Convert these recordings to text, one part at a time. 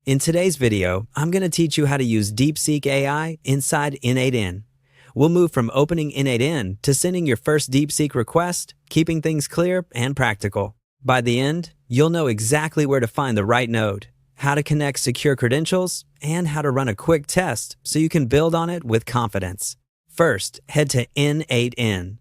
In today's video, I'm going to teach you how to use DeepSeek AI inside N8N. We'll move from opening N8N to sending your first DeepSeek request, keeping things clear and practical. By the end, you'll know exactly where to find the right node, how to connect secure credentials, and how to run a quick test so you can build on it with confidence. First, head to N8N.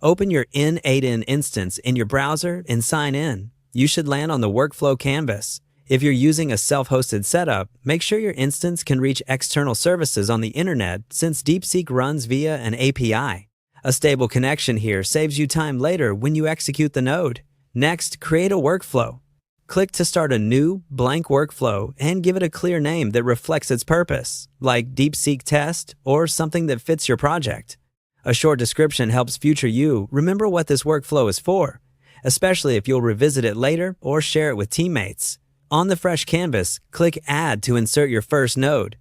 Open your N8N instance in your browser and sign in. You should land on the workflow canvas. If you're using a self-hosted setup, make sure your instance can reach external services on the internet since DeepSeek runs via an API. A stable connection here saves you time later when you execute the node. Next, create a workflow. Click to start a new, blank workflow and give it a clear name that reflects its purpose, like DeepSeek Test or something that fits your project. A short description helps future you remember what this workflow is for, especially if you'll revisit it later or share it with teammates. On the fresh canvas, click Add to insert your first node.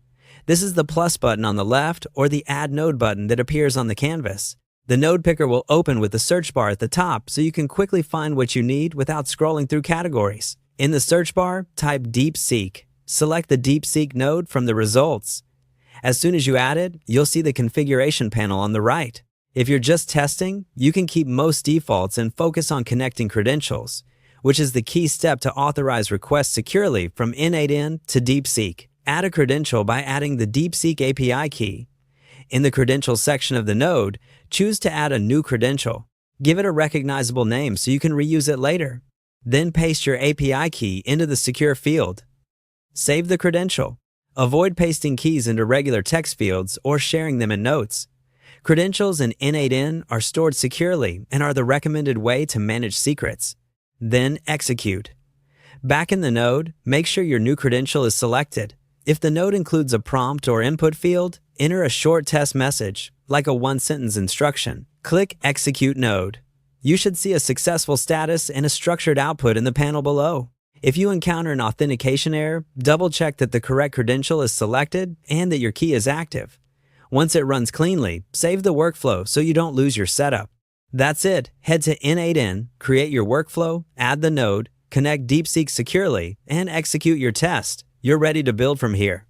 This is the plus button on the left or the Add Node button that appears on the canvas. The node picker will open with the search bar at the top so you can quickly find what you need without scrolling through categories. In the search bar, type DeepSeek. Select the DeepSeek node from the results. As soon as you add it, you'll see the configuration panel on the right. If you're just testing, you can keep most defaults and focus on connecting credentials, which is the key step to authorize requests securely from N8N to DeepSeek. Add a credential by adding the DeepSeek API key. In the credentials section of the node, choose to add a new credential. Give it a recognizable name so you can reuse it later. Then paste your API key into the secure field. Save the credential. Avoid pasting keys into regular text fields or sharing them in notes. Credentials in N8N are stored securely and are the recommended way to manage secrets. Then execute. Back in the node, make sure your new credential is selected. If the node includes a prompt or input field, enter a short test message, like a one-sentence instruction. Click Execute Node. You should see a successful status and a structured output in the panel below. If you encounter an authentication error, double-check that the correct credential is selected and that your key is active. Once it runs cleanly, save the workflow so you don't lose your setup. That's it. Head to N8N, create your workflow, add the node, connect DeepSeek securely, and execute your test. You're ready to build from here.